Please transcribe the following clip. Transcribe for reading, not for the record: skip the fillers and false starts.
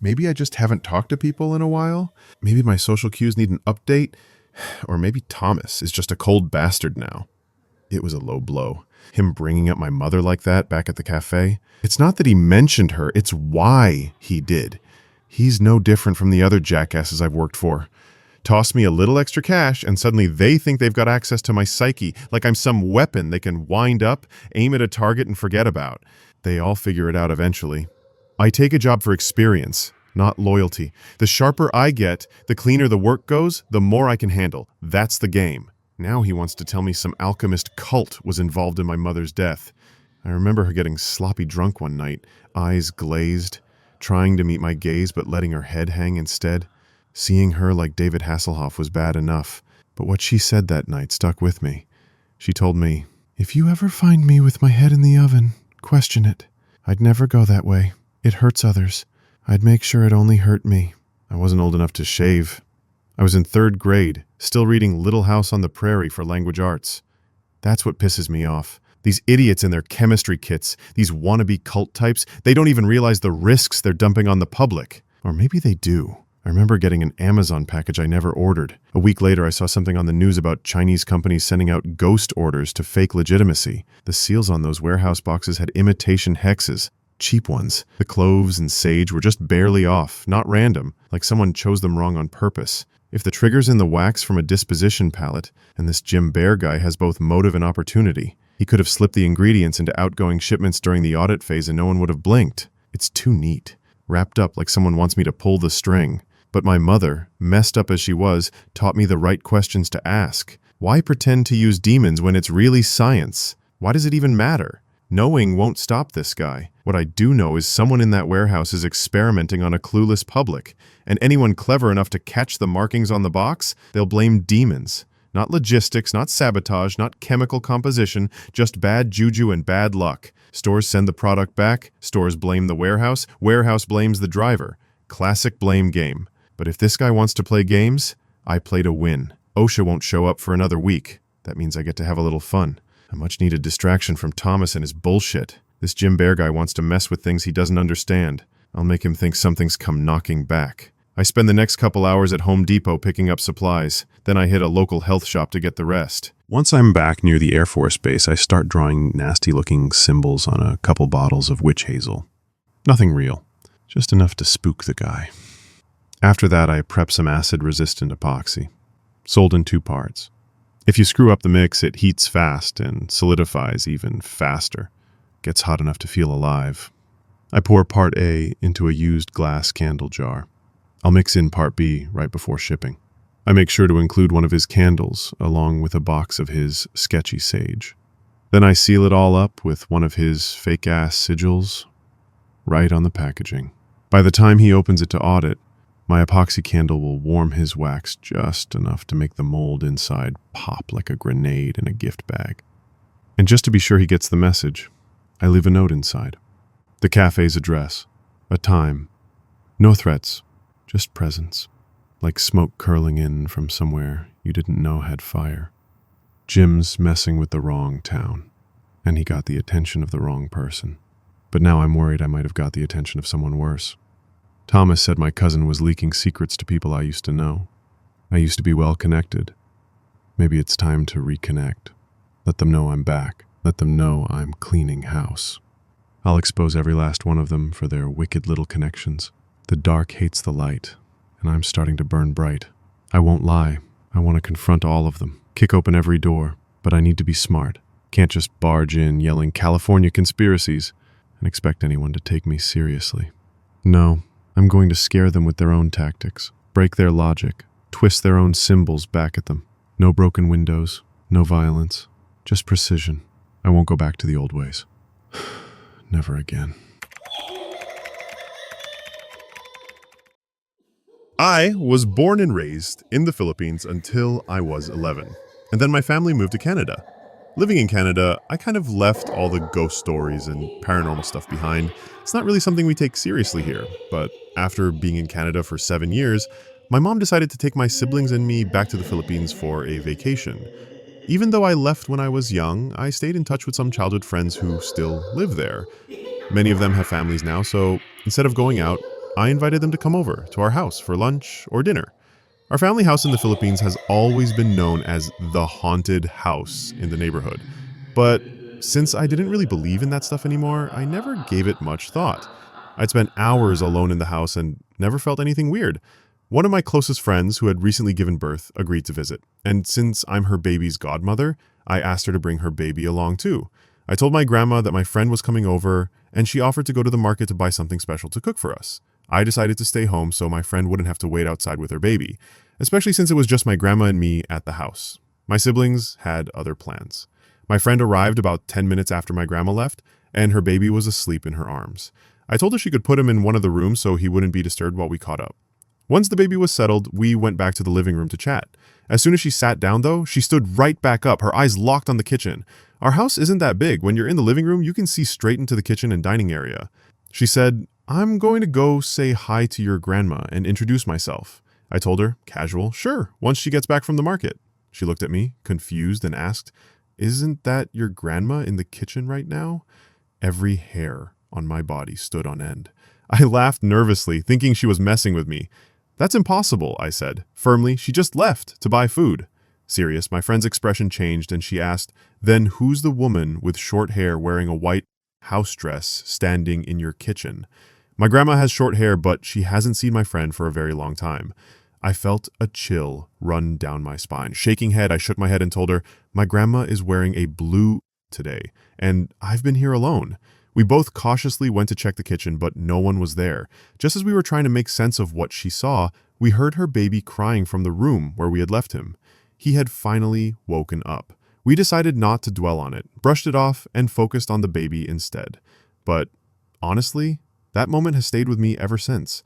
Maybe I just haven't talked to people in a while. Maybe my social cues need an update. Or maybe Thomas is just a cold bastard now. It was a low blow. Him bringing up my mother like that back at the cafe. It's not that he mentioned her, it's why he did. He's no different from the other jackasses I've worked for. Toss me a little extra cash, and suddenly they think they've got access to my psyche, like I'm some weapon they can wind up, aim at a target, and forget about. They all figure it out eventually. I take a job for experience, not loyalty. The sharper I get, the cleaner the work goes, the more I can handle. That's the game. Now he wants to tell me some alchemist cult was involved in my mother's death. I remember her getting sloppy drunk one night, eyes glazed, trying to meet my gaze but letting her head hang instead. Seeing her like David Hasselhoff was bad enough, but what she said that night stuck with me. She told me, "If you ever find me with my head in the oven, question it. I'd never go that way. It hurts others. I'd make sure it only hurt me." I wasn't old enough to shave. I was in 3rd grade, still reading Little House on the Prairie for language arts. That's what pisses me off. These idiots in their chemistry kits, these wannabe cult types, they don't even realize the risks they're dumping on the public. Or maybe they do. I remember getting an Amazon package I never ordered. A week later, I saw something on the news about Chinese companies sending out ghost orders to fake legitimacy. The seals on those warehouse boxes had imitation hexes. Cheap ones. The cloves and sage were just barely off, not random, like someone chose them wrong on purpose. If the trigger's in the wax from a disposition palette, and this Jim Bear guy has both motive and opportunity, he could have slipped the ingredients into outgoing shipments during the audit phase and no one would have blinked. It's too neat. Wrapped up like someone wants me to pull the string. But my mother, messed up as she was, taught me the right questions to ask. Why pretend to use demons when it's really science? Why does it even matter? Knowing won't stop this guy. What I do know is someone in that warehouse is experimenting on a clueless public, and anyone clever enough to catch the markings on the box, they'll blame demons. Not logistics, not sabotage, not chemical composition, just bad juju and bad luck. Stores send the product back, stores blame the warehouse blames the driver. Classic blame game. But if this guy wants to play games, I play to win. OSHA won't show up for another week. That means I get to have a little fun. A much-needed distraction from Thomas and his bullshit. This Jim Bear guy wants to mess with things he doesn't understand. I'll make him think something's come knocking back. I spend the next couple hours at Home Depot picking up supplies. Then I hit a local health shop to get the rest. Once I'm back near the Air Force Base, I start drawing nasty-looking symbols on a couple bottles of witch hazel. Nothing real. Just enough to spook the guy. After that, I prep some acid-resistant epoxy. Sold in 2 parts. If you screw up the mix, it heats fast and solidifies even faster. Gets hot enough to feel alive. I pour part A into a used glass candle jar. I'll mix in part B right before shipping. I make sure to include one of his candles, along with a box of his sketchy sage. Then I seal it all up with one of his fake-ass sigils right on the packaging. By the time he opens it to audit, my epoxy candle will warm his wax just enough to make the mold inside pop like a grenade in a gift bag. And just to be sure he gets the message, I leave a note inside. The cafe's address, a time, no threats, just presence, like smoke curling in from somewhere you didn't know had fire. Jim's messing with the wrong town, and he got the attention of the wrong person. But now I'm worried I might have got the attention of someone worse. Thomas said my cousin was leaking secrets to people I used to know. I used to be well connected. Maybe it's time to reconnect. Let them know I'm back. Let them know I'm cleaning house. I'll expose every last one of them for their wicked little connections. The dark hates the light, and I'm starting to burn bright. I won't lie. I want to confront all of them, kick open every door, but I need to be smart. Can't just barge in yelling California conspiracies and expect anyone to take me seriously. No, I'm going to scare them with their own tactics, break their logic, twist their own symbols back at them. No broken windows, no violence, just precision. I won't go back to the old ways. Never again. I was born and raised in the Philippines until I was 11. And then my family moved to Canada. Living in Canada, I kind of left all the ghost stories and paranormal stuff behind. It's not really something we take seriously here, but after being in Canada for 7 years, my mom decided to take my siblings and me back to the Philippines for a vacation. Even though I left when I was young, I stayed in touch with some childhood friends who still live there. Many of them have families now, so instead of going out, I invited them to come over to our house for lunch or dinner. Our family house in the Philippines has always been known as the haunted house in the neighborhood. But since I didn't really believe in that stuff anymore, I never gave it much thought. I'd spent hours alone in the house and never felt anything weird. One of my closest friends, who had recently given birth, agreed to visit. And since I'm her baby's godmother, I asked her to bring her baby along too. I told my grandma that my friend was coming over, and she offered to go to the market to buy something special to cook for us. I decided to stay home so my friend wouldn't have to wait outside with her baby, especially since it was just my grandma and me at the house. My siblings had other plans. My friend arrived about 10 minutes after my grandma left, and her baby was asleep in her arms. I told her she could put him in one of the rooms so he wouldn't be disturbed while we caught up. Once the baby was settled, we went back to the living room to chat. As soon as she sat down, though, she stood right back up, her eyes locked on the kitchen. Our house isn't that big. When you're in the living room, you can see straight into the kitchen and dining area. She said, "I'm going to go say hi to your grandma and introduce myself." I told her, casual, "Sure, once she gets back from the market." She looked at me, confused, and asked, "Isn't that your grandma in the kitchen right now?" Every hair on my body stood on end. I laughed nervously, thinking she was messing with me. "That's impossible," I said, firmly. "She just left to buy food." Serious, my friend's expression changed and she asked, "Then who's the woman with short hair wearing a white house dress standing in your kitchen?" My grandma has short hair, but she hasn't seen my friend for a very long time. I felt a chill run down my spine. Shaking head, I shook my head and told her, "My grandma is wearing a blue today, and I've been here alone." We both cautiously went to check the kitchen, but no one was there. Just as we were trying to make sense of what she saw, we heard her baby crying from the room where we had left him. He had finally woken up. We decided not to dwell on it, brushed it off, and focused on the baby instead. But honestly, that moment has stayed with me ever since.